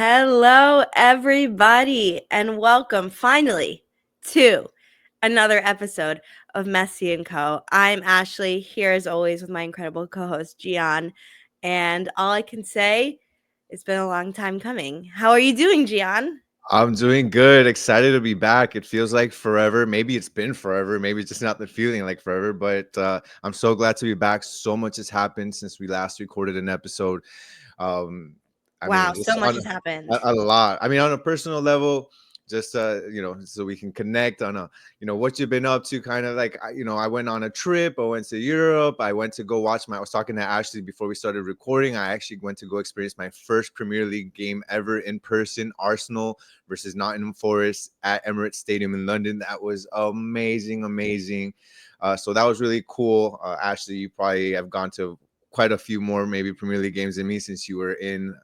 Hello, everybody, and welcome finally to another episode of Messi and Co. I'm Ashley, here as always with my incredible co host, Gian. And all I can say, it's been a long time coming. How are you doing, Gian? I'm doing good. Excited to be back. It feels like forever. Maybe it's been forever. Maybe it's just not the feeling like forever. But I'm so glad to be back. So much has happened since we last recorded an episode. Um, I Wow, mean, so just much on has happened. a lot. I mean, on a personal level, just so we can connect on what you've been up to. Kind of like I went on a trip. I went to Europe. I went to go watch I was talking to Ashley before we started recording. I actually went to go experience my first Premier League game ever in person. Arsenal versus Nottingham Forest at Emirates Stadium in London. That was amazing, amazing. So that was really cool. Ashley, you probably have gone to quite a few more maybe Premier League games than me since you were in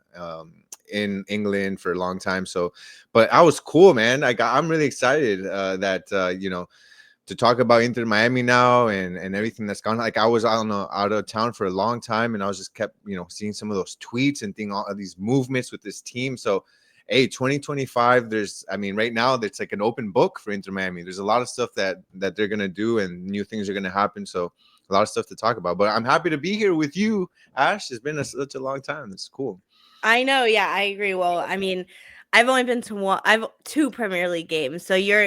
England for a long time. So, but I was cool, man. I'm really excited that to talk about InterMiami now and everything that's gone. Like I was out of town for a long time, and I was just kept seeing some of those tweets and all of these movements with this team. So, hey, 2025. Right now it's like an open book for InterMiami. There's a lot of stuff that they're gonna do, and new things are gonna happen. So, a lot of stuff to talk about. But I'm happy to be here with you, Ash. It's been such a long time. It's cool. I know, yeah, I agree. Well, I mean, I've only been to one. I've two Premier League games, so you're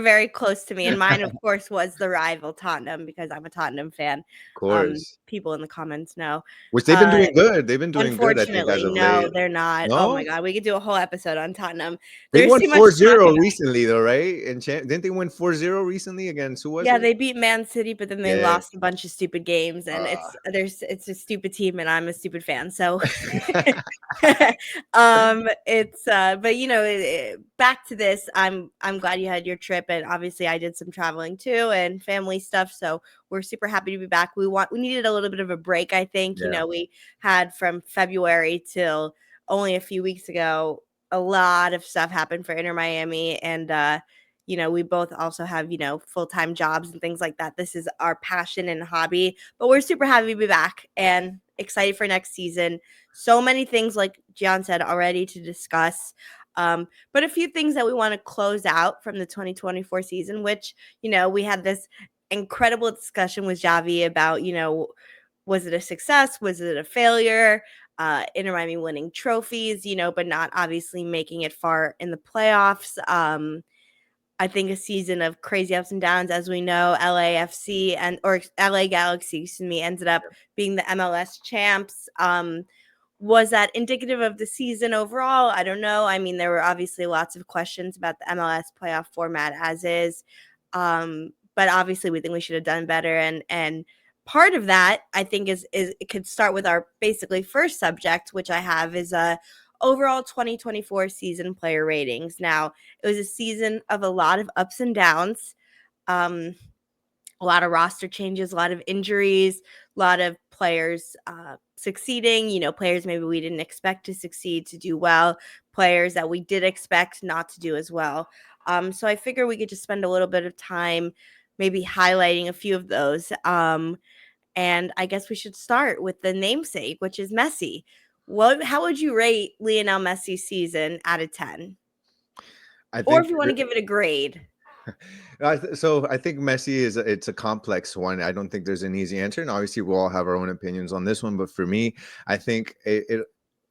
very close to me. And mine, of course, was the rival Tottenham because I'm a Tottenham fan. Of course. People in the comments know. Which they've been Uh, doing good. They've been doing good, I think, as Unfortunately, of no, late. they're not. Oh my No? god, we could do a whole episode on Tottenham. They There's won too much to talk 4-0 about. recently, though, right? And didn't they win 4-0 recently against who was Yeah, it? they beat Man City, but then they Yeah. lost a bunch of stupid games, and Uh, it's a stupid team, and I'm a stupid fan. So, but back to this. I'm glad you had your trip, and obviously I did some traveling too and family stuff. So we're super happy to be back. We needed a little bit of a break. I think yeah. we had from February till only a few weeks ago. A lot of stuff happened for Inter Miami, and we both also have, full-time jobs and things like that. This is our passion and hobby, but we're super happy to be back and excited for next season. So many things, like Gian said, already to discuss. But a few things that we want to close out from the 2024 season, which, we had this incredible discussion with Javi about, was it a success? Was it a failure? Inter Miami winning trophies, but not obviously making it far in the playoffs. I think a season of crazy ups and downs. As we know, LAFC or LA Galaxy, excuse me, ended up being the MLS champs. Was that indicative of the season overall? I don't know. I mean, there were obviously lots of questions about the MLS playoff format as is. But obviously we think we should have done better. And part of that, I think, is it could start with our basically first subject, which I have is overall 2024 season player ratings. Now, it was a season of a lot of ups and downs, a lot of roster changes, a lot of injuries, a lot of players succeeding, players maybe we didn't expect to succeed, to do well, players that we did expect not to do as well. So I figure we could just spend a little bit of time maybe highlighting a few of those. And I guess we should start with the namesake, which is Messi. How would you rate Lionel Messi's season out of 10? I Or think if you want to give it a grade. so. I think Messi it's a complex one. I don't think there's an easy answer, and obviously we'll all have our own opinions on this one. But for me, I think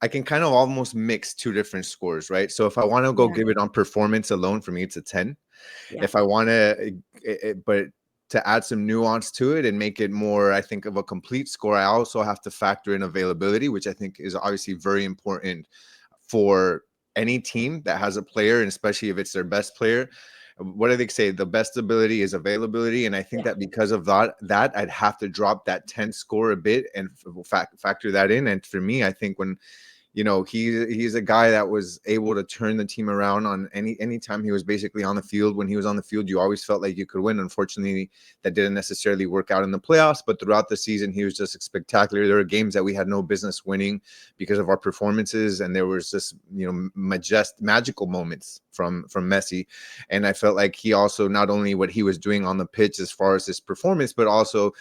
I can kind of almost mix two different scores, right? So if I want to go Yeah. give it on performance alone, for me it's a 10. Yeah. If I want to, but to add some nuance to it and make it more, I think, of a complete score, I also have to factor in availability, which I think is obviously very important for any team that has a player, and especially if it's their best player. What do they say? The best ability is availability, and I think Yeah. that because of that I'd have to drop that 10 score a bit and factor that in. And for me, I think when he's a guy that was able to turn the team around on any time he was basically on the field. When he was on the field, you always felt like you could win. Unfortunately, that didn't necessarily work out in the playoffs, but throughout the season he was just spectacular. There were games that we had no business winning because of our performances, and there was just magical moments from Messi. And I felt like he also, not only what he was doing on the pitch as far as his performance, but also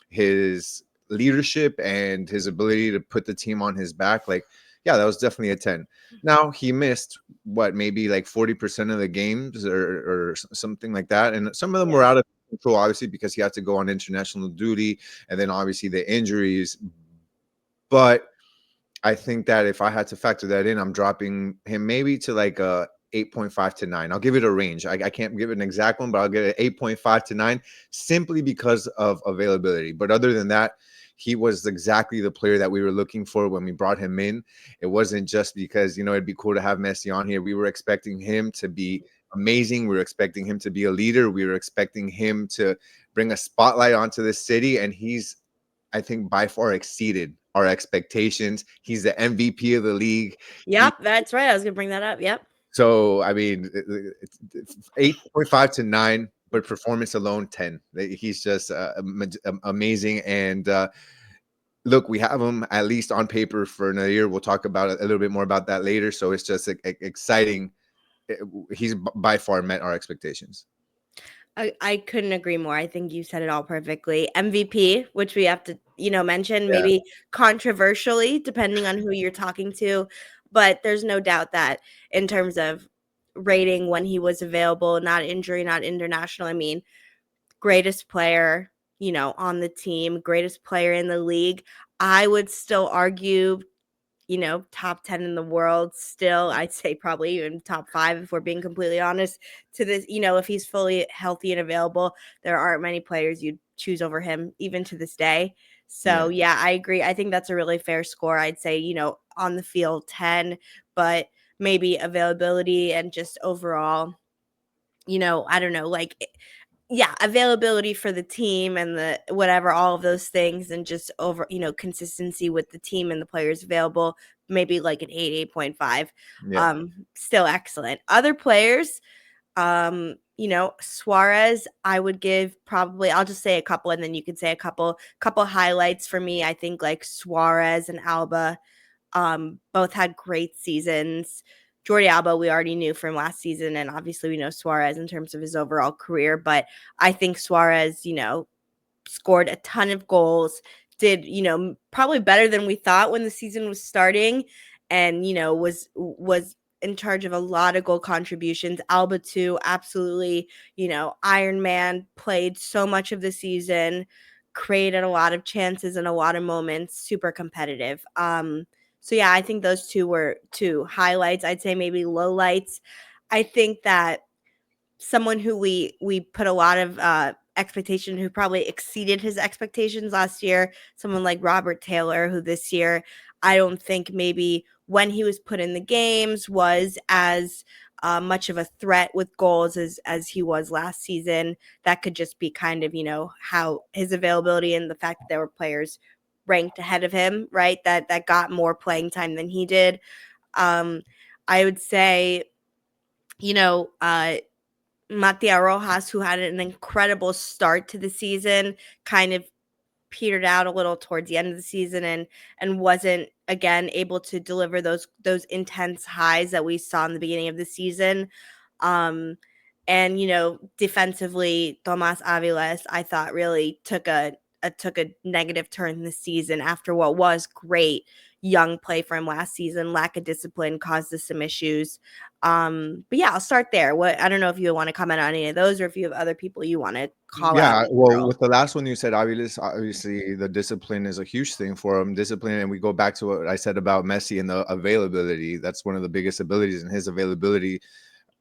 his leadership and his ability to put the team on his back. Like, Yeah, that was definitely a 10. Now he missed what, maybe like 40% of the games, or something like that, and some of them were Yeah. out of control, obviously, because he had to go on international duty, and then obviously the injuries. But I think that if I had to factor that in, I'm dropping him maybe to like a 8.5 to 9. I'll give it a range. I can't give it an exact one, but I'll get it 8.5 to 9, simply because of availability. But other than that, he was exactly the player that we were looking for when we brought him in. It wasn't just because, it'd be cool to have Messi on here. We were expecting him to be amazing. We were expecting him to be a leader. We were expecting him to bring a spotlight onto the city. And he's, I think, by far exceeded our expectations. He's the MVP of the league. He Yep, that's right. I was gonna bring that up. Yep. so I mean, it's 8.5 to 9, but performance alone 10. He's just amazing. And look, we have him at least on paper for another year. We'll talk about a little bit more about that later. So it's just exciting. He's by far met our expectations. I couldn't agree more. I think you said it all perfectly. MVP, which we have to, mention, Yeah, maybe controversially, depending on who you're talking to, but there's no doubt that in terms of rating when he was available, not injury, not international, I mean, greatest player, on the team, greatest player in the league. I would still argue, top 10 in the world still. I'd say probably even top 5 if we're being completely honest to this. If he's fully healthy and available, there aren't many players you'd choose over him even to this day. So, yeah, yeah, I agree. I think that's a really fair score. I'd say, on the field 10, but maybe availability and just overall, I don't know, like yeah, availability for the team and the whatever, all of those things, and just over, consistency with the team and the players available, maybe like an 8, 8.5. yeah. Still excellent. Other players, Suarez, I would give probably, I'll just say a couple and then you can say a couple highlights for me. I think like Suarez and Alba both had great seasons. Jordi Alba, we already knew from last season, and obviously we know Suarez in terms of his overall career. But I think Suarez, scored a ton of goals, did, probably better than we thought when the season was starting, and, was in charge of a lot of goal contributions. Alba too, absolutely, Iron Man, played so much of the season, created a lot of chances and a lot of moments, super competitive. So yeah, I think those two were two highlights. I'd say maybe lowlights. I think that someone who we put a lot of expectation, who probably exceeded his expectations last year, someone like Robert Taylor, who this year I don't think maybe when he was put in the games was as much of a threat with goals as he was last season. That could just be kind of, how his availability and the fact that there were players ranked ahead of him, right, that got more playing time than he did. um I would say, you know uh Matia Rojas, who had an incredible start to the season, kind of petered out a little towards the end of the season, and wasn't again able to deliver those intense highs that we saw in the beginning of the season. Um and defensively, Tomas Aviles, I thought, really took a negative turn this season after what was great young play from last season. Lack of discipline caused us some issues. But yeah, I'll start there. What, I don't know if you want to comment on any of those or if you have other people you want to call out Yeah, in well, general. with the last one you said, obviously the discipline is a huge thing for him. Discipline, and we go back to what I said about Messi and the availability. That's one of the biggest abilities, and his availability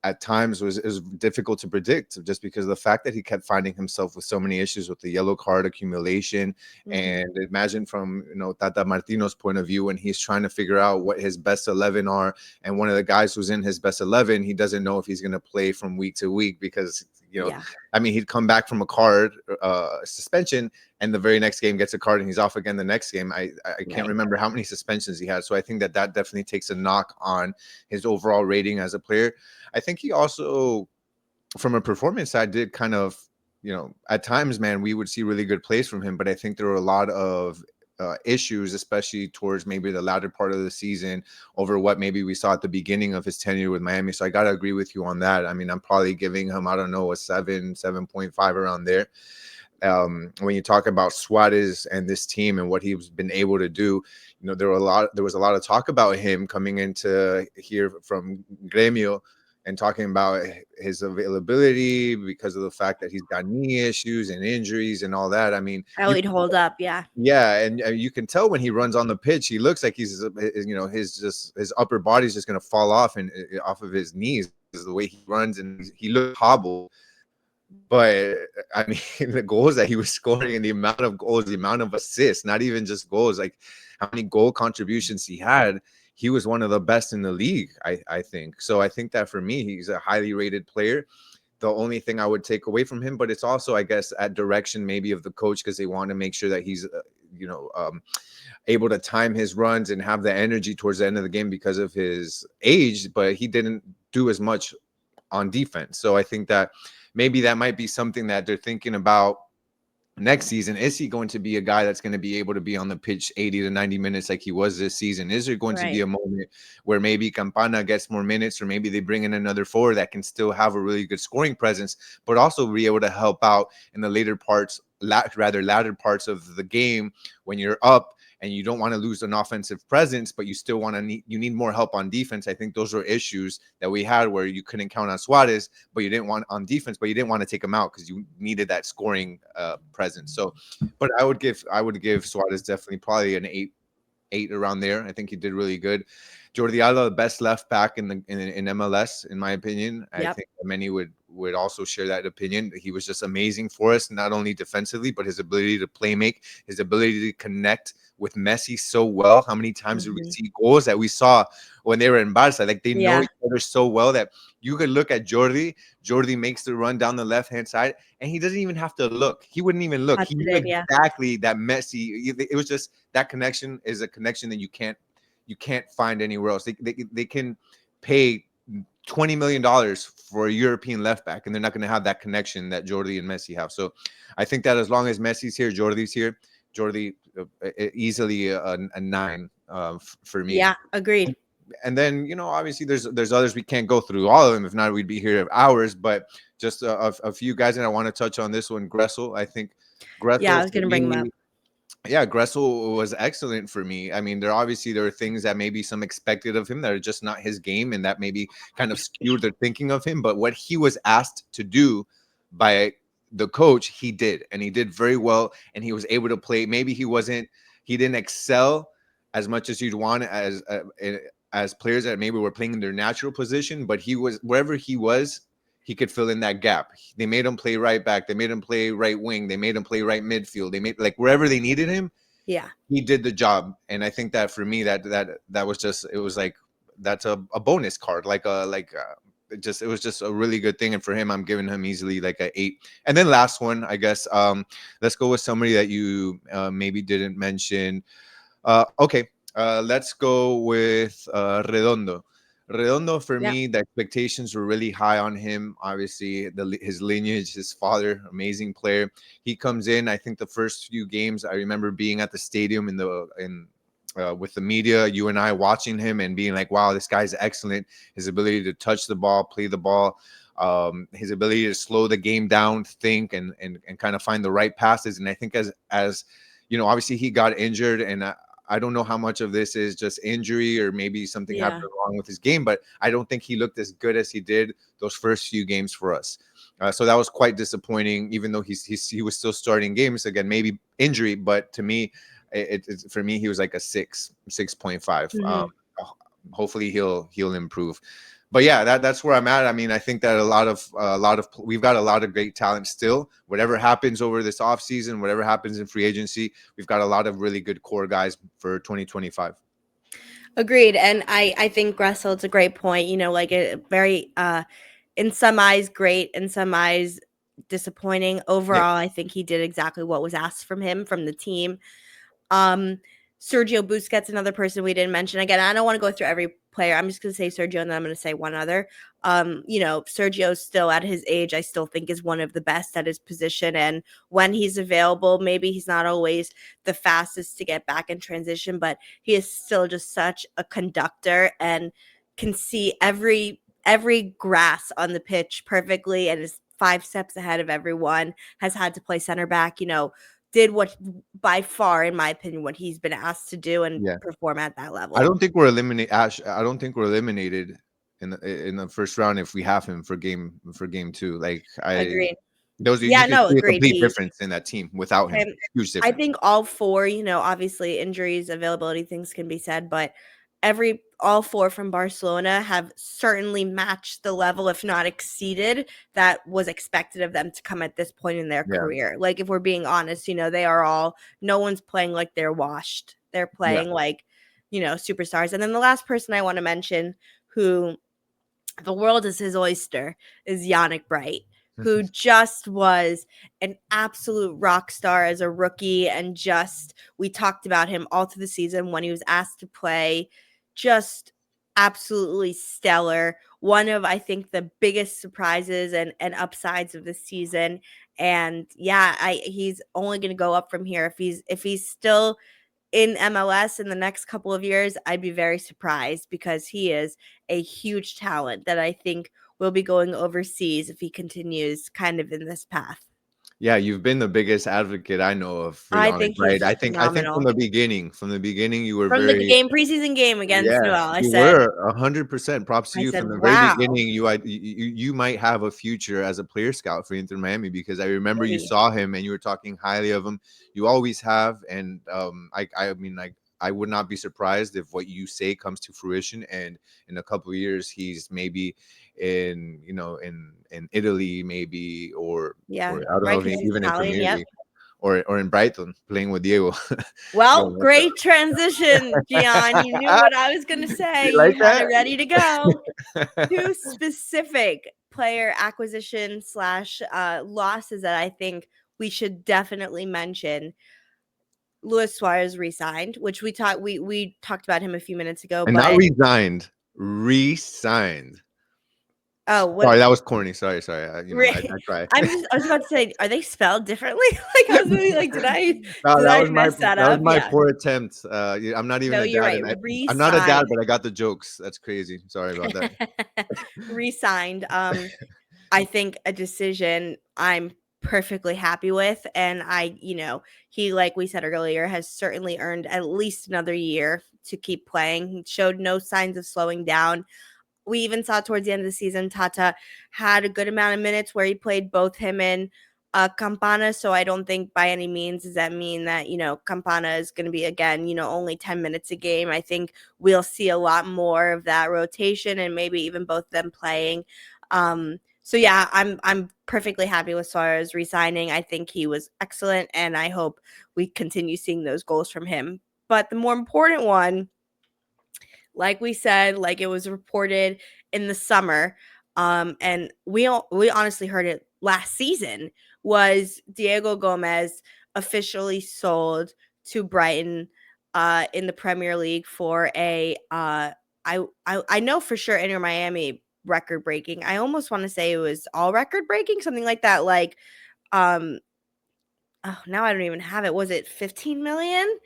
at times was difficult to predict, just because of the fact that he kept finding himself with so many issues with the yellow card accumulation. Mhm. And imagine from Tata Martino's point of view, when he's trying to figure out what his best 11 are, and one of the guys who's in his best 11, he doesn't know if he's going to play from week to week, because Yeah, I mean, he'd come back from a card suspension, and the very next game gets a card, and he's off again the next game. I can't right. remember how many suspensions he had. So I think that definitely takes a knock on his overall rating as a player. I think he also, from a performance side, did kind of, at times, man, we would see really good plays from him, but I think there were a lot of issues, especially towards maybe the latter part of the season, over what maybe we saw at the beginning of his tenure with Miami. So I got to agree with you on that. I mean, I'm probably giving him, I don't know, a 7, 7.5 around there. When you talk about Suarez and this team and what he's been able to do, there was a lot of talk about him coming into here from Gremio and talking about his availability because of the fact that he's got knee issues and injuries and all that. I mean, How he'd hold up, yeah. yeah, and you can tell when he runs on the pitch, he looks like his upper body's just gonna fall off and off of his knees. The way he runs and he looks hobbled, but I mean, the goals that he was scoring and the amount of goals, the amount of assists, not even just goals, like how many goal contributions he had, he was one of the best in the league, I think. So I think that for me, he's a highly rated player. The only thing I would take away from him, but it's also, I guess, at direction maybe of the coach because they want to make sure that he's, able to time his runs and have the energy towards the end of the game because of his age, but he didn't do as much on defense. So I think that maybe that might be something that they're thinking about next season. Is he going to be a guy that's going to be able to be on the pitch 80 to 90 minutes like he was this season? Is there going to be Right. a moment where maybe Campana gets more minutes, or maybe they bring in another forward that can still have a really good scoring presence, but also be able to help out in the later parts, latter parts of the game when you're up and you don't want to lose an offensive presence, but you still you need more help on defense. I think those were issues that we had where you couldn't count on Suarez, but you didn't want on defense, but you didn't want to take him out because you needed that scoring presence. So, but I would give Suarez definitely probably an eight around there. I think he did really good. Jordi Alba, the best left back in MLS, in my opinion. I Yep. think many would also share that opinion. He was just amazing for us, not only defensively, but his ability to play make, his ability to connect with Messi so well. How many times did we Mhm. see goals that we saw when they were in Barca? Like they know Yeah, each other so well that you could look at Jordi. Jordi makes the run down the left hand side, and he doesn't even have to look. He wouldn't even look. touch He it knew in, yeah. exactly that Messi. It was just that connection is a connection that you can't find anywhere else. They can pay $20 million for a European left back, and they're not going to have that connection that Jordi and Messi have. So I think that as long as Messi's here, Jordi's here. Jordi easily a nine for me. Yeah, agreed. And then obviously there's others, we can't go through all of them, if not we'd be here hours, but just a few guys, and I want to touch on this one. Gressel, I think Yeah, Gressel I was for gonna bring him up. me, yeah, Gressel was excellent for me. I mean, there are things that maybe some expected of him that are just not his game, and that maybe kind of skewed their thinking of him. But what he was asked to do by the coach, he did, and he did very well, and he was able to play. Maybe he didn't excel as much as you'd want as players that maybe were playing in their natural position, but he was wherever he was. He could fill in that gap. They made him play right back. They made him play right wing. They made him play right midfield. They made like wherever they needed him, Yeah. he did the job. And I think that for me, that was just, it was like that's a bonus card, it was just a really good thing. And for him, I'm giving him easily like a 8. And then last one, I guess, let's go with somebody that you maybe didn't mention. Okay, let's go with Redondo. Redondo, for Yep. me, the expectations were really high on him. Obviously, his lineage, his father, amazing player. He comes in. I think the first few games, I remember being at the stadium with the media, you and I watching him and being like, "Wow, this guy's excellent." His ability to touch the ball, play the ball, his ability to slow the game down, think, and kind of find the right passes. And I think as obviously he got injured, and I don't know how much of this is just injury or maybe something Yeah. happened wrong with his game, but I don't think he looked as good as he did those first few games for us. So that was quite disappointing, even though he was still starting games. Again, maybe injury, but to me, for me, he was like a 6.5. Mhm. Hopefully he'll improve. But yeah, that's where I'm at. I mean, I think that we've got a lot of great talent still. Whatever happens over this offseason, whatever happens in free agency, we've got a lot of really good core guys for 2025. Agreed, and I think Gressel, it's a great point, like, a very, in some eyes, great, in some eyes, disappointing. Yeah, Overall, I think he did exactly what was asked from him, from the team. Um, Sergio Busquets, another person we didn't mention. Again, I don't want to go through every player. I'm just going to say Sergio, and then I'm going to say one other. Sergio still at his age, I still think is one of the best at his position. And when he's available, maybe he's not always the fastest to get back in transition, but he is still just such a conductor and can see every grass on the pitch perfectly, and is 5 steps ahead of everyone, has had to play center back, did what by far, in my opinion, what he's been asked to do and Yeah. perform at that I level. don't think we're eliminated. Ash, I don't think we're eliminated in the first round if we have him for game two. Like Agreed. those you Yeah, can no, see a agreed. complete difference in that team without him. And Huge I difference. think all 4, obviously injuries, availability, things can be said, but all 4 from Barcelona have certainly matched the level, if not exceeded, that was expected of them to come at this point in their Yeah, career. Like, if we're being honest, they are all no one's playing like they're washed. They're yeah. playing like, superstars. And then the last person I want to mention who the world is his oyster is Yannick Bright, who just was an absolute rock star as a rookie. And we talked about him all through the season when he was asked to play, just absolutely stellar. One of, I think, the biggest surprises and upsides of the season. And yeah, he's only going to go up from here if he's still in MLS in the next couple of years. I'd be very surprised because he is a huge talent that I think will be going overseas if he continues kind of in this path. Yeah, you've been the biggest advocate I know of for I Yannick, think right? he's I think phenomenal. from the beginning, you were From the very. preseason game against Yeah, Noel, you were 100%. Props to you from the very wow, beginning. You might have a future as a player scout for Inter Miami because I remember you really. saw him and you were talking highly of him. You always have, and I mean, like, I would not be surprised if what you say comes to fruition, and in a couple of years he's maybe in in Italy, maybe, Yeah, or I don't know right, if because he's even in Italian, Premier yep. League or in Brighton playing with Diego. Well, Going with great transition, Gian. You knew what I was gonna say. you like You had it that? ready to go. 2 specific player acquisition slash losses that I think we should definitely mention. Luis Suarez resigned, which we talked about him a few minutes ago, And not but resigned, re-signed. oh, what Sorry, that was corny. Sorry. I try. I was about to say, are they spelled differently? Like, I was really like, No, did I mess that that was up? my Yeah. poor attempt. Yeah, I'm not even No, a you're dad, right. and I'm not a dad, Resigned. but I got the jokes. That's crazy. Sorry about that. Resigned. I think a decision I'm perfectly happy with. And he, like we said earlier, has certainly earned at least another year to keep playing. He showed no signs of slowing down. We even saw towards the end of the season, Tata had a good amount of minutes where he played both him and Campana. So I don't think by any means does that mean that, Campana is going to be, again, only 10 minutes a game. I think we'll see a lot more of that rotation and maybe even both of them playing. So yeah, I'm perfectly happy with Suarez resigning. I think he was excellent, and I hope we continue seeing those goals from him. But the more important one, like we said, like it was reported in the summer, and we honestly heard it last season, was Diego Gomez officially sold to Brighton in the Premier League for I know for sure Inter Miami record breaking. I almost want to say it was all record breaking, something like that. Like, um, oh, now I don't even have it. Was it 15 million?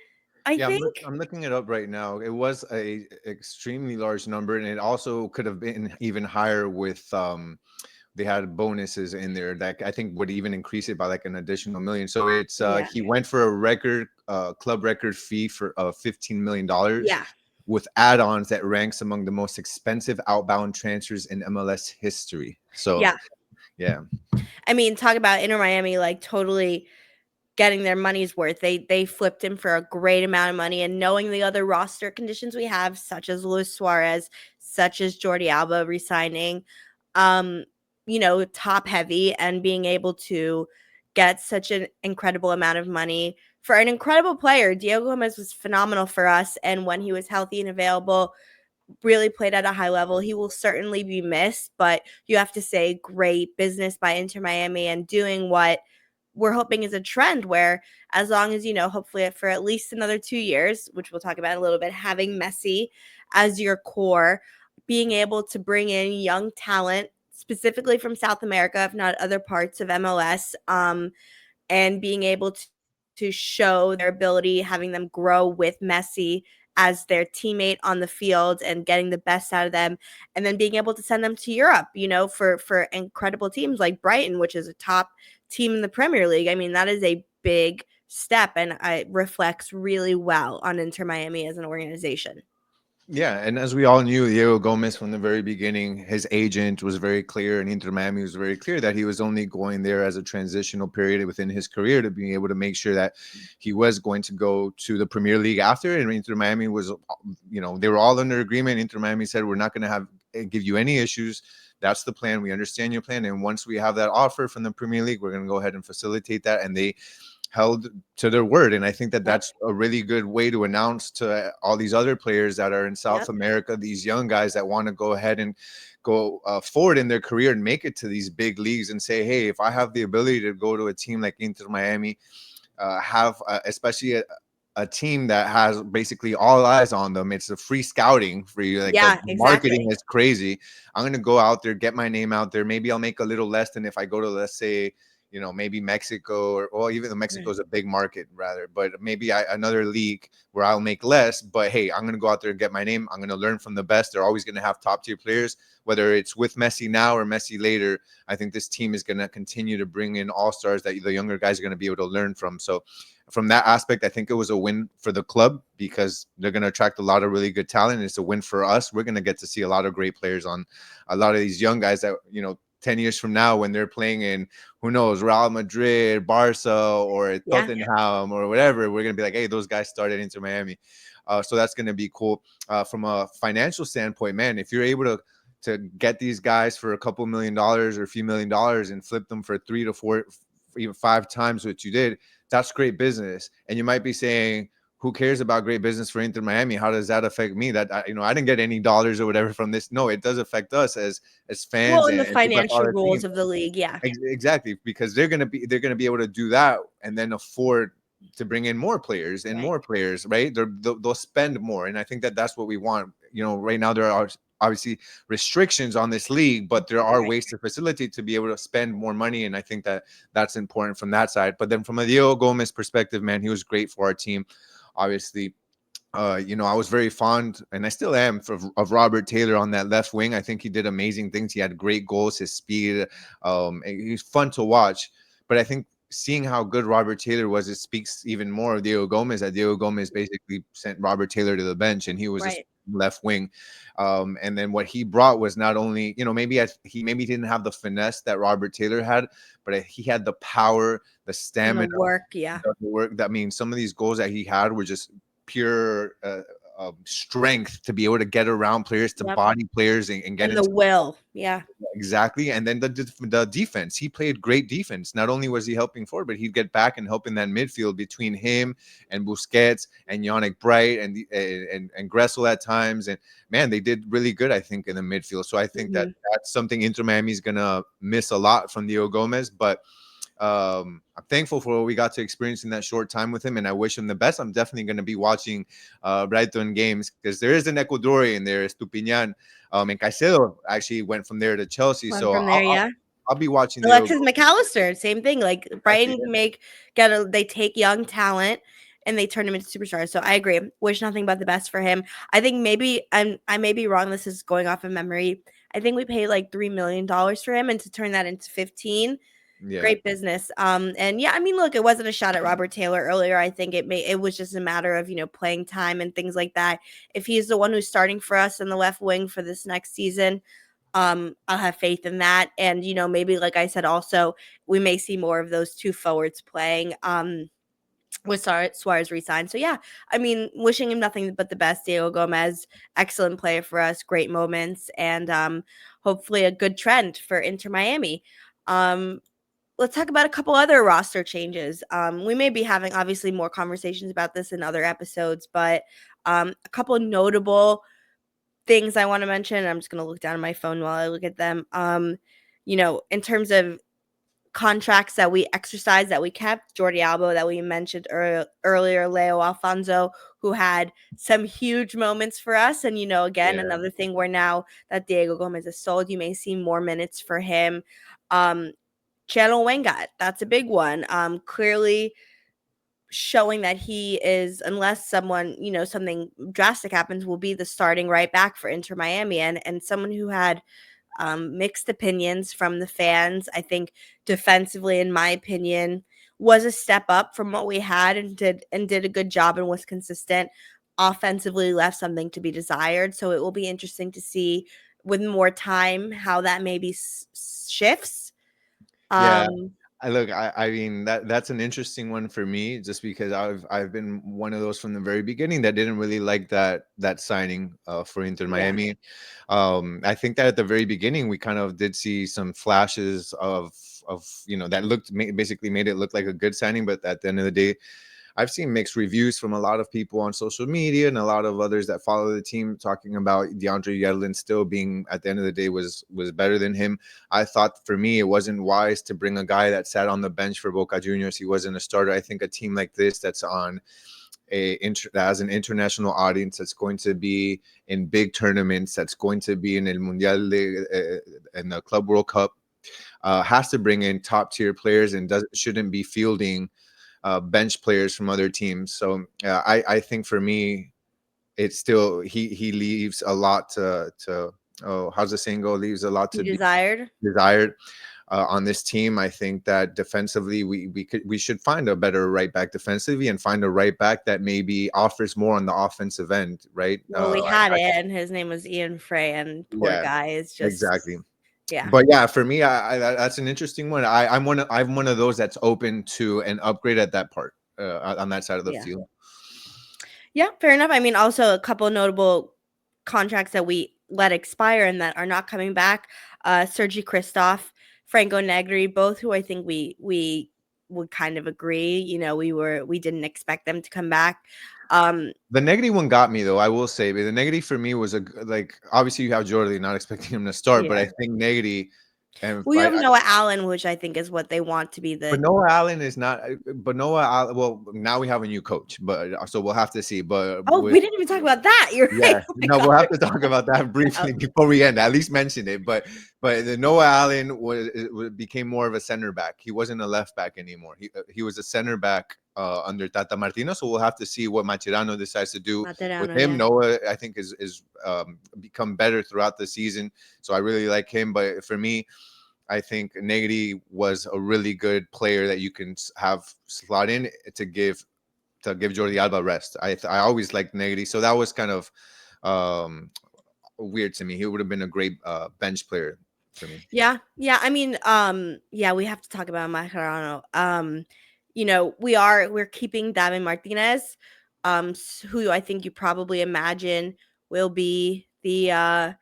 I Yeah, think. I'm looking it up right now. It was a extremely large number, and it also could have been even higher with they had bonuses in there that I think would even increase it by like an additional million. So it's Yeah. he went for a record club record fee for $15 million Yeah. with add-ons that ranks among the most expensive outbound transfers in MLS history. So Yeah. yeah, I mean, talk about Inter Miami, like, totally getting their money's worth. They flipped him for a great amount of money, and knowing the other roster conditions we have, such as Luis Suarez, such as Jordi Alba resigning, um, top heavy, and being able to get such an incredible amount of money for an incredible player. Diego Gomez was phenomenal for us, and when he was healthy and available, really played at a high level. He will certainly be missed, but you have to say great business by Inter Miami and doing what we're hoping is a trend where, as long as, hopefully for at least another 2 years, which we'll talk about in a little bit, having Messi as your core, being able to bring in young talent, specifically from South America, if not other parts of MLS, and being able to show their ability, having them grow with Messi as their teammate on the field and getting the best out of them, and then being able to send them to Europe, for incredible teams like Brighton, which is a top team in the Premier League. I mean, that is a big step, and it reflects really well on Inter Miami as an organization. Yeah, and as we all knew, Diego Gomez from the very beginning, his agent was very clear, and Inter Miami was very clear that he was only going there as a transitional period within his career to be able to make sure that he was going to go to the Premier League after. And Inter Miami was, they were all under agreement. Inter Miami said, "We're not going to give you any issues. That's the plan. We understand your plan, and once we have that offer from the Premier League, we're going to go ahead and facilitate that." And they held to their word. And I think that Yep. that's a really good way to announce to all these other players that are in South Yep. America, these young guys that want to go ahead and go forward in their career and make it to these big leagues, and say, hey, if I have the ability to go to a team like Inter Miami, especially a team that has basically all eyes on them. It's a free scouting for you. Like the Yeah, marketing exactly. is crazy. I'm gonna go out there, get my name out there. Maybe I'll make a little less than if I go to, let's say, maybe Mexico, or even Mexico Right. is a big market rather, but maybe another league where I'll make less. But hey, I'm gonna go out there and get my name. I'm gonna learn from the best. They're always gonna have top tier players, whether it's with Messi now or Messi later. I think this team is gonna continue to bring in all stars that the younger guys are gonna be able to learn from. So from that aspect, I think it was a win for the club because they're going to attract a lot of really good talent. It's a win for us. We're going to get to see a lot of great players on a lot of these young guys that, 10 years from now when they're playing in, who knows, Real Madrid, Barca, or Yeah. Tottenham or whatever, we're going to be like, hey, those guys started Inter Miami. So that's going to be cool. From a financial standpoint, man, if you're able to get these guys for a couple $1,000,000 or a few $1,000,000 and flip them for 3 to 4, even 5 times what you did, that's great business. And you might be saying, who cares about great business for Inter Miami? How does that affect me? That I didn't get any dollars or whatever from this. No, it does affect us as Well, fans in the and people that follow financial the team. rules of the league, yeah. Exactly, because they're gonna be able to do that and then afford to bring in more players and Right. more players, right? They'll spend more, and I think that that's what we want. Right now there are obviously restrictions on this league, but there are Right. ways to facilitate to be able to spend more money, and I think that that's important from that side. But then from a Diego Gomez perspective, man, he was great for our team, obviously. I was very fond, and I still am, of Robert Taylor on that left wing. I think he did amazing things. He had great goals, his speed. He's fun to watch. But I think seeing how good Robert Taylor was, it speaks even more of Diego Gomez. That Diego Gomez basically sent Robert Taylor to the bench, and he was just Right. left wing. And then what he brought was not only, he maybe didn't have the finesse that Robert Taylor had, but he had the power, the And the stamina, work, yeah. the work. That means some of these goals that he had were just pure strength to be able to get around players, to Yep. body players, and get And the into will. Yeah. exactly. And then the defense, he played great defense. Not only was he helping forward, but he'd get back and help in that midfield between him and Busquets and Yannick Bright and Gressel at times. And man, they did really good, I think, in the midfield. So I think that Mhm. that's something Inter Miami is gonna miss a lot from Diego Gomez, but I'm thankful for what we got to experience in that short time with him, and I wish him the best. I'm definitely going to be watching Brighton games because there is an Ecuadorian there, Estupiñan, and Caicedo actually went from there to Chelsea, Went so from there, I'll, yeah. I'll be watching the Alexis McAllister, same thing. Like exactly. Brighton they take young talent and they turn him into superstars. So I agree. Wish nothing but the best for him. I think maybe I may be wrong. This is going off of memory. I think we paid like $3 million for him, and to turn that into 15, Yeah, great business. And yeah, I mean, look, it wasn't a shot at Robert Taylor earlier. I think it was just a matter of playing time and things like that. If he's the one who's starting for us in the left wing for this next season, I'll have faith in that. And maybe like I said, also we may see more of those two forwards playing. With Suarez resign. So yeah, I mean, wishing him nothing but the best. Diego Gomez, excellent player for us, great moments, and hopefully a good trend for Inter Miami. Um, let's talk about a couple other roster changes. We may be having obviously more conversations about this in other episodes, but a couple of notable things I want to mention. I'm just going to look down at my phone while I look at them. In terms of contracts that we exercised, that we kept, Jordi Alba that we mentioned earlier, Leo Alfonso, who had some huge moments for us. And, again, yeah. another thing where now that Diego Gomez is sold, you may see more minutes for him. Um, Channel Wengat, that's a big one. Clearly, showing that he is, unless someone, something drastic happens, will be the starting right back for Inter Miami, and someone who had mixed opinions from the fans. I think defensively, in my opinion, was a step up from what we had, and did a good job and was consistent. Offensively, left something to be desired. So it will be interesting to see with more time how that maybe shifts. Yeah, Um, I mean that's an interesting one for me, just because I've been one of those from the very beginning that didn't really like that signing for Inter yeah, Miami. I think that at the very beginning we kind of did see some flashes of that basically made it look like a good signing, but at the end of the day, I've seen mixed reviews from a lot of people on social media and a lot of others that follow the team talking about DeAndre Yedlin still being, at the end of the day, was better than him. I thought, for me, it wasn't wise to bring a guy that sat on the bench for Boca Juniors. He wasn't a starter. I think a team like this that's on that has an international audience, that's going to be in big tournaments, that's going to be in El Mundial and the Club World Cup, has to bring in top tier players and shouldn't be fielding bench players from other teams. So I think for me, it's still he leaves a lot to oh, how's the saying go? Leaves a lot he to be desired. desired on this team. I think that defensively, we should find a better right back defensively, and find a right back that maybe offers more on the offensive end, right? Well, we had it, and his name was Ian Frey, and poor Yeah, guy is just, exactly. yeah, But yeah, for me, that's an interesting one. I'm one of those that's open to an upgrade at that part, on that side of the yeah. field. Yeah, fair enough. I mean, also a couple notable contracts that we let expire and that are not coming back. Sergi Kristoff, Franco Negri, both who I think we would kind of agree. We didn't expect them to come back. Um, The negative one got me though. I will say, but the negative for me was like, obviously you have Jordi, not expecting him to start, but I yeah. think negative, and Well, you have Noah Allen, which I think is what they want to be but the Noah Allen is not. But Noah Allen, well, now we have a new coach, but so we'll have to see. But Oh, with we didn't even talk about that. You're right. Yeah, Oh my no, we'll have god. to talk about that Oh, briefly before we end. At least mention it. But the Noah Allen became more of a center back. He wasn't a left back anymore. He was a center back under Tata Martino. So we'll have to see what Macherano decides to do with Materano, him. yeah. Noah, I think, is become better throughout the season. So I really like him. But for me, I think Negri was a really good player that you can have slot in to give Jordi Alba rest. I always liked Negri, so that was kind of um, weird to me. He would have been a great bench player for me. Yeah, yeah. I mean, yeah, we have to talk about Macarano. We're keeping David Martinez, who I think you probably imagine will be the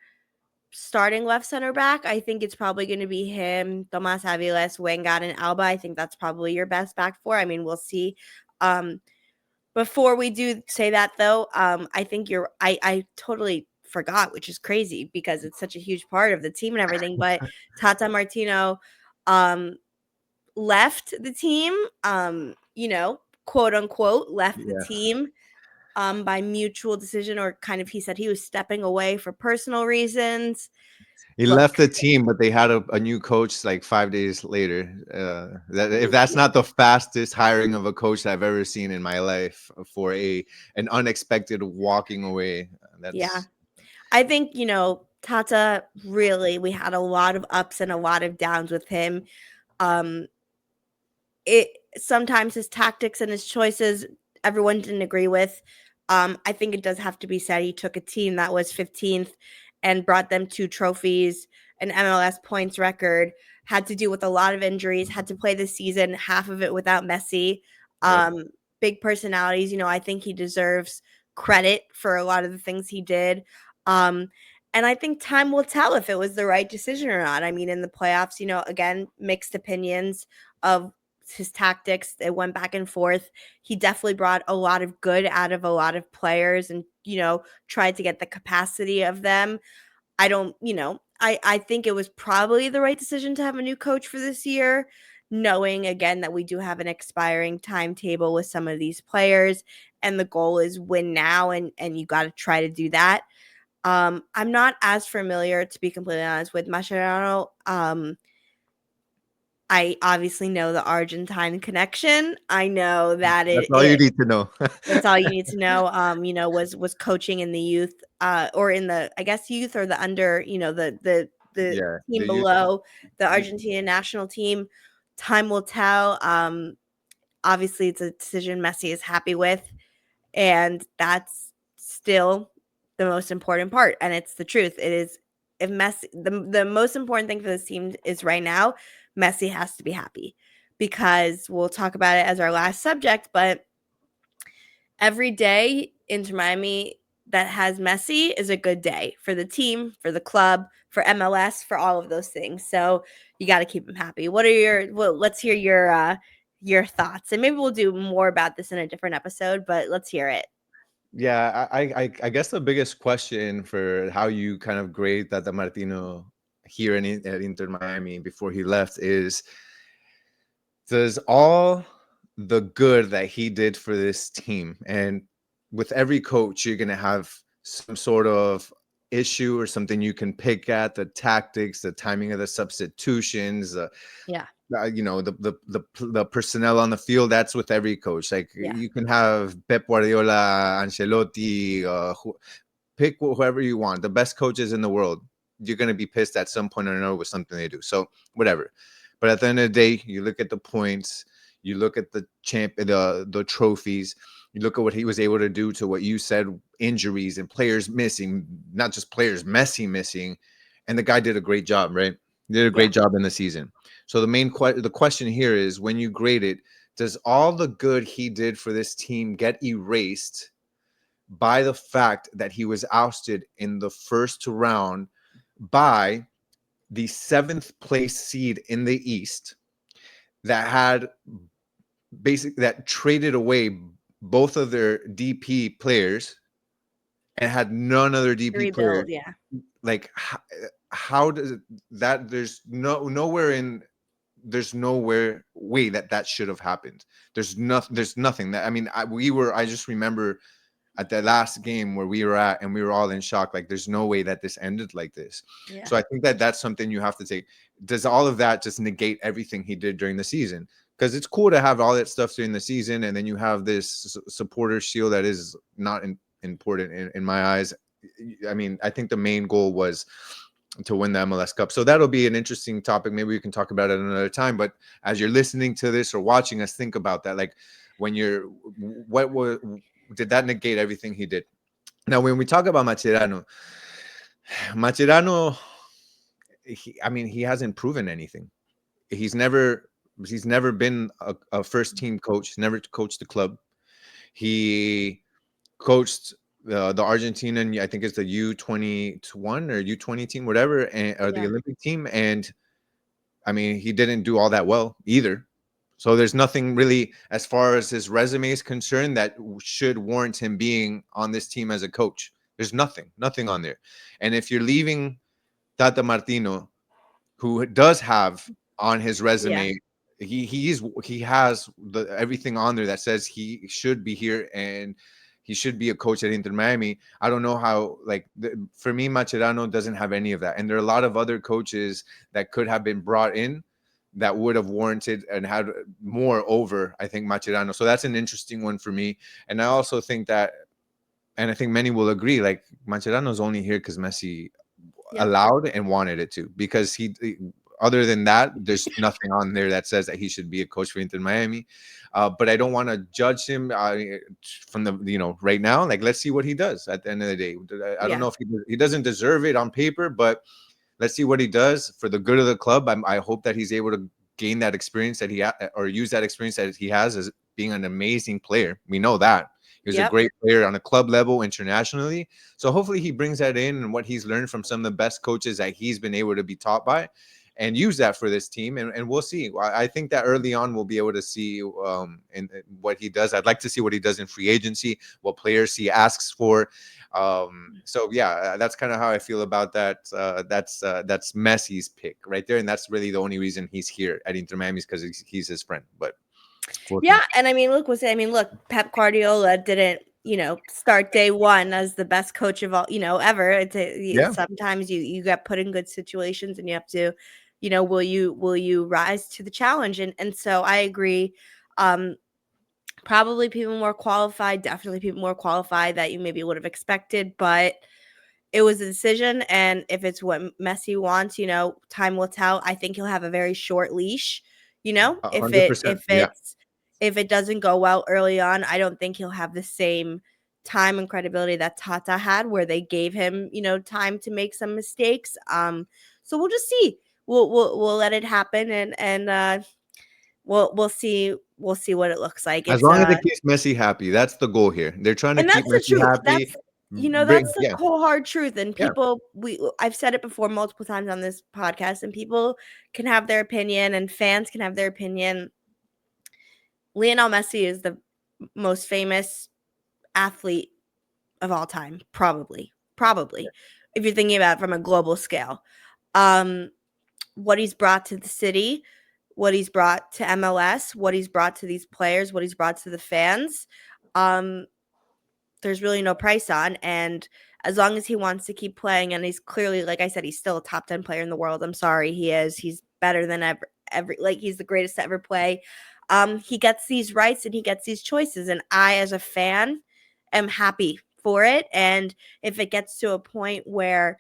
starting left center back. I think it's probably going to be him, Tomas Aviles, Wengard, and Alba. I think that's probably your best back four. I mean, we'll see. Um, Before we do say that though, I think I totally forgot, which is crazy because it's such a huge part of the team and everything, but Tata Martino um left the team, quote unquote left the Yeah, team by mutual decision, or kind of, he said he was stepping away for personal reasons. he Look, left the team, but they had a new coach like 5 days later. If that's not the fastest hiring of a coach I've ever seen in my life for an unexpected walking away, yeah. that's I think, Tata, really, we had a lot of ups and a lot of downs with him. Um it Sometimes his tactics and his choices everyone didn't agree with. I think it does have to be said he took a team that was 15th and brought them two trophies, an MLS points record, had to deal with a lot of injuries, had to play this season, half of it without Messi. yep. Big personalities, I think he deserves credit for a lot of the things he did. Um, and I think time will tell if it was the right decision or not. I mean, in the playoffs, again, mixed opinions of his tactics. It went back and forth. He definitely brought a lot of good out of a lot of players, and tried to get the capacity of them. I don't, I think it was probably the right decision to have a new coach for this year, knowing again that we do have an expiring timetable with some of these players, and the goal is win now, and you got to try to do that. I'm not as familiar, to be completely honest, with Mascherano. I obviously know the Argentine connection. I know that That's it all you it need to know. that's all you need to know. Was coaching in the youth, or in the, I guess, youth, or the under, the Yeah, team the youth, below the youth. Argentina national team. Time will tell. Obviously, it's a decision Messi is happy with, and that's still the most important part. And it's the truth. It is, if Messi, the most important thing for this team is right now, Messi has to be happy, because we'll talk about it as our last subject, but every day InterMiami that has Messi is a good day for the team, for the club, for MLS, for all of those things. So you got to keep him happy. What are your, well, let's hear your thoughts, and maybe we'll do more about this in a different episode, but let's hear it. Yeah, I guess the biggest question for how you kind of grade Tata Martino here at Inter Miami before he left is, does all the good that he did for this team, and with every coach you're going to have some sort of issue or something you can pick at, the tactics, the timing of the substitutions, Yeah. the personnel on the field. That's with every coach. Like, Yeah. you can have Pep Guardiola, Ancelotti, pick whoever you want, the best coaches in the world. You're going to be pissed at some point or another with something they do. So whatever. But at the end of the day, you look at the points, you look at the trophies, you look at what he was able to do, to what you said, injuries and players missing, not just players, Messi missing, and the guy did a great job, right? He did a Yeah. great job in the season. So the question here is, when you grade it, does all the good he did for this team get erased by the fact that he was ousted in the first round by the seventh place seed in the East, that had that traded away both of their DP players and had none other DP player? Rebuild. Yeah. Like, how does that? There's nowhere way that should have happened. There's nothing that, I mean, I just remember at the last game where we were at, and we were all in shock. Like, there's no way that this ended like this. Yeah. So I think that that's something you have to take. Does all of that just negate everything he did during the season? Because it's cool to have all that stuff during the season, and then you have this supporter shield that is not important in my eyes. I mean, I think the main goal was to win the MLS Cup. So that'll be an interesting topic. Maybe we can talk about it another time. But as you're listening to this or watching us, think about that. Like, when you're, what was, did that negate everything he did? Now, when we talk about Mascherano, I mean, he hasn't proven anything. He's never he's never been a first team coach. Never coached the club. He coached the Argentinian, I think it's the U21 or U20 team, whatever, or the Yeah. Olympic team, and I mean, he didn't do all that well either. So there's nothing really, as far as his resume is concerned, that should warrant him being on this team as a coach. There's nothing on there. And if you're leaving Tata Martino, who does have on his Yeah. resume, he has everything on there that says he should be here and he should be a coach at Inter Miami. I don't know how, like, for me, Mascherano doesn't have any of that, and there are a lot of other coaches that could have been brought in that would have warranted and had more over, I think, Mascherano. So that's an interesting one for me. And I also think that, and I think many will agree, like, Mascherano's only here because Messi Yep. allowed and wanted it to, because other than that, there's nothing on there that says that he should be a coach for Inter Miami. But I don't want to judge him from the, right now. Like, let's see what he does at the end of the day. I don't Yeah. know if he doesn't deserve it on paper, but let's see what he does for the good of the club. I hope that he's able to gain that experience that or use that experience that he has as being an amazing player. We know that he was a Yep. great player on a club level internationally. So hopefully he brings that in, and what he's learned from some of the best coaches that he's been able to be taught by, and use that for this team. And we'll see. I think that early on we'll be able to see in what he does. I'd like to see what he does in free agency, what players he asks for. So yeah, that's kind of how I feel about that. That's Messi's pick right there, and that's really the only reason he's here at Inter Miami, is because he's his friend. But we'll Yeah, see. and I mean, look, Pep Guardiola didn't, start day one as the best coach of all, ever. Yeah, Sometimes you get put in good situations and you have to will you rise to the challenge? And so I agree. Um, Probably people more qualified, definitely people more qualified that you maybe would have expected, but it was a decision, and if it's what Messi wants, time will tell. I think he'll have a very short leash, if it 100%. if Yeah. it's if it doesn't go well early on, I don't think he'll have the same time and credibility that Tata had, where they gave him, time to make some mistakes. So we'll just see. We'll let it happen, and we'll see what it looks like. As It's long as it keeps Messi happy, that's the goal here. They're trying to And keep that's the Messi truth. happy. That's Bring, the yeah, cold hard truth. And yeah, people, I've said it before multiple times on this podcast, and people can have their opinion, and fans can have their opinion. Lionel Messi is the most famous athlete of all time, probably, if you're thinking about it from a global scale. Um, what he's brought to the city, what he's brought to MLS, what he's brought to these players, what he's brought to the fans. Um, there's really no price on. And as long as he wants to keep playing, and he's clearly, like I said, he's still a top 10 player in the world. I'm sorry, he is. He's better than ever, like he's the greatest to ever play. He gets these rights and he gets these choices. And I, as a fan, am happy for it. And if it gets to a point where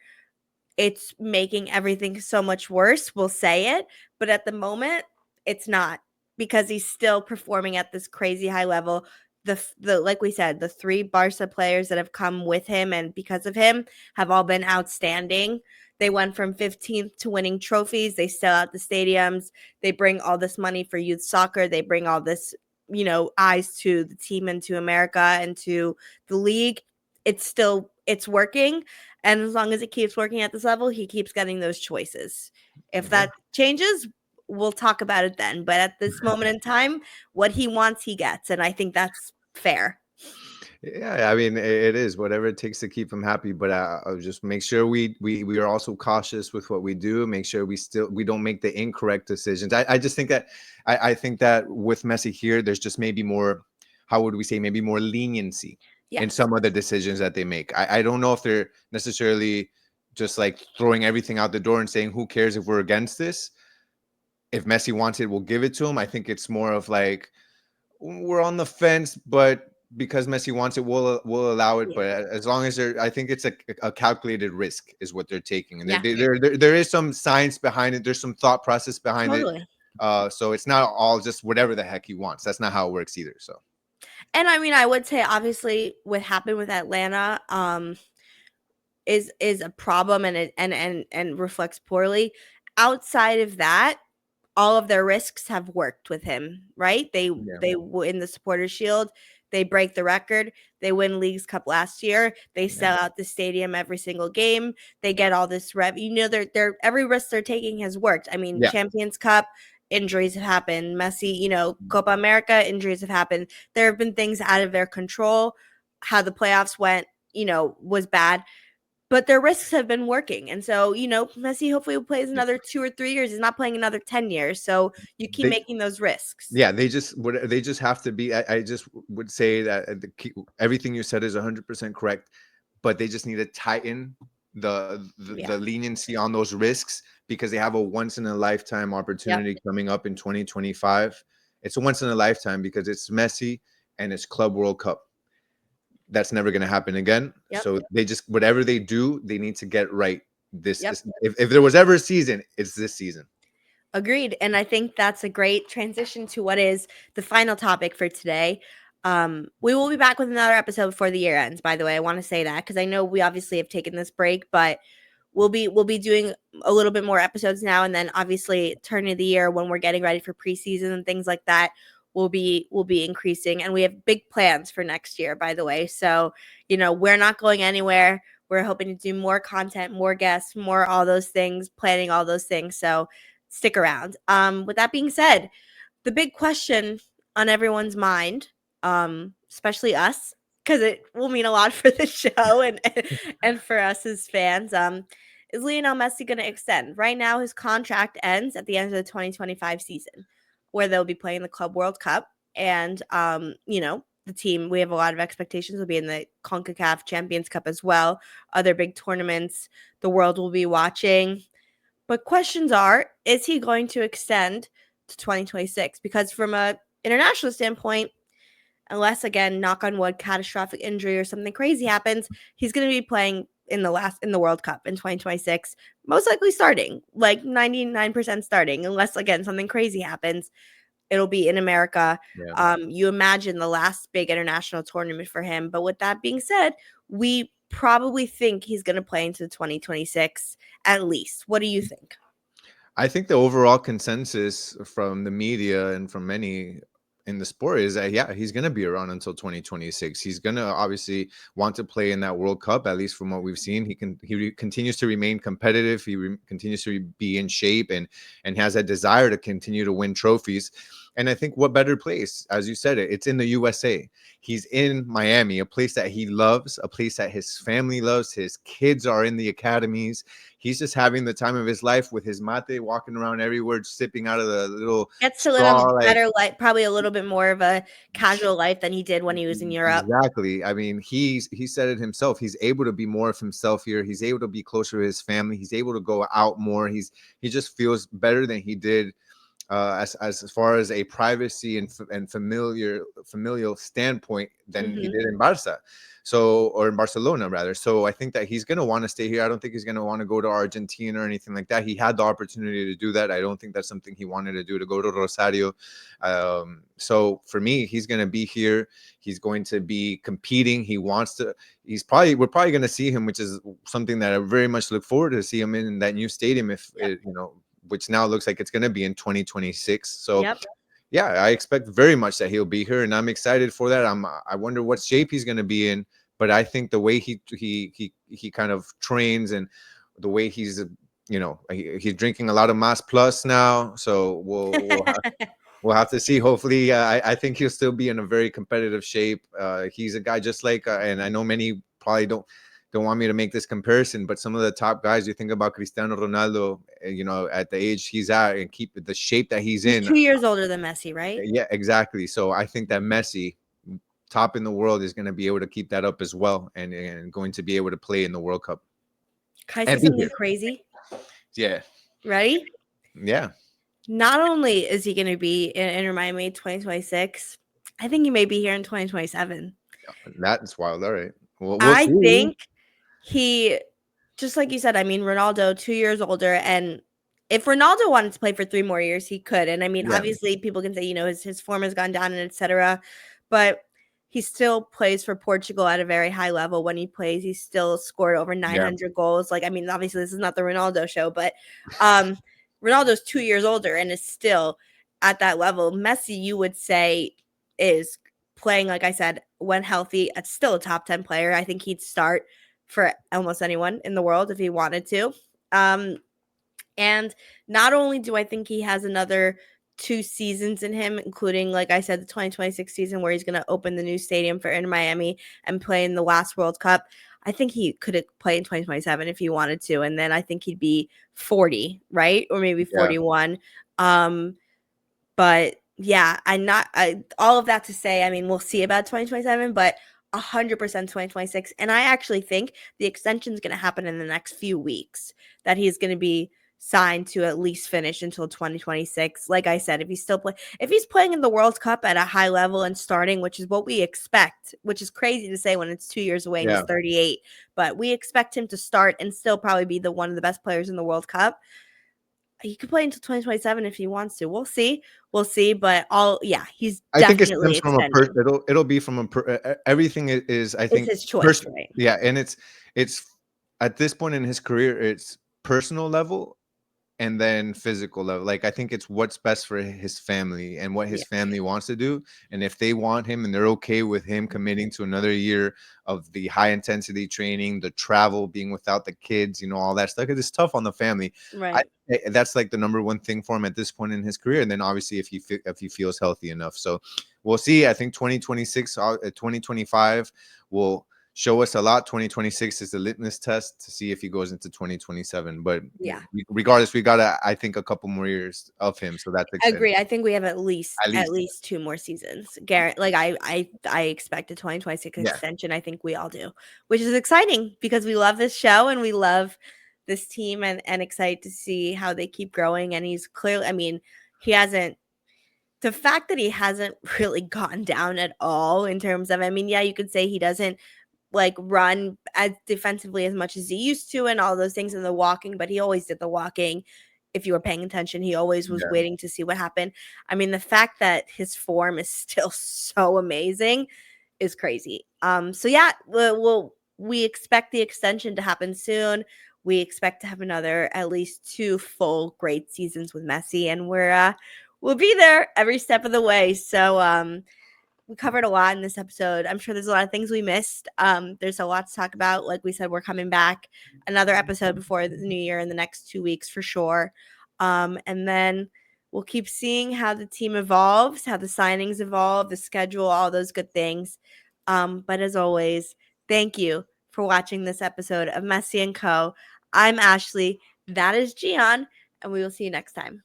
it's making everything so much worse, we'll say it. But at the moment, it's not, because he's still performing at this crazy high level. The like we said, the three Barca players that have come with him and because of him have all been outstanding. They went from 15th to winning trophies. They sell out the stadiums. They bring all this money for youth soccer. They bring all this, eyes to the team and to America and to the league. It's working, and as long as it keeps working at this level, he keeps getting those choices. If yeah. that changes, we'll talk about it then. But at this moment in time, what he wants, he gets. And I think that's fair. Yeah, I mean, it is whatever it takes to keep him happy. But I'll just make sure we are also cautious with what we do. Make sure we don't make the incorrect decisions. I just think that I think that with Messi here, there's just maybe more. How would we say? Maybe more leniency in Yes. some of the decisions that they make. I don't know if they're necessarily just like throwing everything out the door and saying, "Who cares if we're against this? If Messi wants it, we'll give it to him." I think it's more of like we're on the fence, but because Messi wants it, we'll allow it. Yeah. But as long as I think it's a calculated risk is what they're taking, and Yeah. there is some science behind it. There's some thought process behind it. Totally. So it's not all just whatever the heck he wants. That's not how it works either. So And I mean, I would say obviously what happened with Atlanta is a problem, and it and reflects poorly. Outside of that, all of their risks have worked with him, right? yeah, They win the Supporters Shield, they break the record, they win Leagues Cup last year, they yeah, sell out the stadium every single game, they get all this rev. They're every risk they're taking has worked. I mean, yeah. Champions Cup, injuries have happened. Messi, Copa America, injuries have happened. There have been things out of their control. How the playoffs went, was bad, but their risks have been working. And so, Messi hopefully plays another 2 or 3 years. He's not playing another 10 years. So you keep They making those risks. yeah, they just have to be. I just would say that everything you said is 100% correct, but they just need to tighten the Yeah. leniency on those risks because they have a once in a lifetime Yep. opportunity coming up in 2025. It's a once in a lifetime because it's Messi and it's Club World Cup. That's never going to happen again. Yep. So they just whatever they do, they need to get right. This Yep. is if there was ever a season, it's this season. Agreed. And I think that's a great transition to what is the final topic for today. We will be back with another episode before the year ends, by the way. I want to say that because I know we obviously have taken this break, but we'll be doing a little bit more episodes now, and then obviously turn of the year when we're getting ready for preseason and things like that, we'll be increasing, and we have big plans for next year, by the way. So, we're not going anywhere. We're hoping to do more content, more guests, more all those things, planning all those things. So stick around. With that being said, the big question on everyone's mind, especially us, because it will mean a lot for the show and for us as fans, is Lionel Messi going to extend? Right now, his contract ends at the end of the 2025 season, where they'll be playing the Club World Cup, and the team, we have a lot of expectations, will be in the CONCACAF Champions Cup as well, other big tournaments the world will be watching. But questions are, is he going to extend to 2026? Because from a international standpoint, unless again, knock on wood, catastrophic injury or something crazy happens, he's going to be playing in the World Cup in 2026, most likely starting, like 99% starting, unless again something crazy happens. It'll be in America. Yeah. You imagine the last big international tournament for him. But with that being said, we probably think he's going to play into 2026 at least. What do you think? I think the overall consensus from the media and from many in the sport is that yeah, he's going to be around until 2026. He's going to obviously want to play in that World Cup, at least from what we've seen. Continues to remain competitive. Continues to be in shape and has that desire to continue to win trophies. And I think what better place, as you said it's in the USA. He's in Miami, a place that he loves, a place that his family loves. His kids are in the academies. He's just having the time of his life with his mate, walking around everywhere, sipping out of the little Gets to live straw. a Like, better life, probably a little bit more of a casual life than he did when he was in Europe. exactly. I mean, he said it himself. He's able to be more of himself here. He's able to be closer to his family. He's able to go out more. He just feels better than he did as far as a privacy and familial standpoint than he Mhm. did in Barca. So, or in Barcelona rather. So I think that he's going to want to stay here. I don't think he's going to want to go to Argentina or anything like that. He had the opportunity to do that. I don't think that's something he wanted to do, to go to Rosario. So for me, he's going to be here. He's going to be competing. He wants to. We're probably going to see him, which is something that I very much look forward to see him in that new stadium. If Yep. it, which now looks like it's going to be in 2026. So Yep. yeah, I expect very much that he'll be here, and I'm excited for that. I wonder what shape he's going to be in, but I think the way he kind of trains and the way he's drinking a lot of Mass Plus now, so we'll have to see. Hopefully, I think he'll still be in a very competitive shape. He's a guy just like, and I know many probably don't want me to make this comparison, but some of the top guys, you think about Cristiano Ronaldo, at the age he's at and keep the shape that he's He's in. 2 years older than Messi, right? Yeah, exactly. So I think that Messi, top in the world, is going to be able to keep that up as well, and going to be able to play in the World Cup Can I say and be something here. crazy? Yeah, Ready? yeah, Not only is he going to be in Inter Miami 2026, I think he may be here in 2027. that's wild. All right, we'll I see. think he, just like you said, I mean, Ronaldo, 2 years older. And if Ronaldo wanted to play for 3 more years, he could. And I mean, Yeah, obviously, people can say, his form has gone down and etc. But he still plays for Portugal at a very high level. When he plays, he still scored over yeah, 900 goals. Like, I mean, obviously, this is not the Ronaldo show, but um, Ronaldo's 2 years older and is still at that level. Messi, you would say, is playing, like I said, when healthy, it's still a top 10 player. I think he'd start for almost anyone in the world if he wanted to. Um, and not only do I think he has another 2 seasons in him, including, like I said, the 2026 season where he's going to open the new stadium for Inter Miami and play in the last World Cup. I think he could play in 2027 if he wanted to. And then I think he'd be 40, right? Or maybe yeah. 41. But yeah, all of that to say, I mean, we'll see about 2027, but 100% 2026. And I actually think the extension is going to happen in the next few weeks, that he's going to be signed to at least finish until 2026. Like I said, if he's playing in the World Cup at a high level and starting, which is what we expect, which is crazy to say when it's 2 years away and he's Yeah. 38, but we expect him to start and still probably be one of the best players in the World Cup. He could play until 2027 if he wants to. We'll see. We'll see. But he's I think it definitely stems from a per extending. it'll be from everything is, I It's think, his choice, right? yeah, and it's at this point in his career, it's personal level and then physical level. Like, I think it's what's best for his family and what his Yeah. family wants to do. And if they want him and they're okay with him committing to another year of the high intensity training, the travel, being without the kids, all that stuff, it's tough on the family. I Right. That's like the number one thing for him at this point in his career. And then obviously if he feels healthy enough. So we'll see. I think 2026, 2025 will show us a lot. 2026 is the litmus test to see if he goes into 2027. But Yeah. regardless, we got I think a couple more years of him, so that's I exciting. agree. I think we have at At least, least 2 more seasons. Garrett, like I expect a 2026 yeah, extension. I think we all do, which is exciting because we love this show and we love this team and excited to see how they keep growing. And he's clearly, I mean, he hasn't, the fact that he hasn't really gone down at all in terms of, I mean, yeah, you could say he doesn't like run as defensively as much as he used to and all those things in the walking, but he always did the walking. If you were paying attention, he always was Yeah. waiting to see what happened. I mean, the fact that his form is still so amazing is crazy. So yeah, we expect the extension to happen soon. We expect to have another at least 2 full great seasons with Messi, and we'll be there every step of the way. So we covered a lot in this episode. I'm sure there's a lot of things we missed. There's a lot to talk about. Like we said, we're coming back another episode before the new year in the next 2 weeks for sure. And then we'll keep seeing how the team evolves, how the signings evolve, the schedule, all those good things. But as always, thank you for watching this episode of Messi and Co. I'm Ashley. That is Gian, and we will see you next time.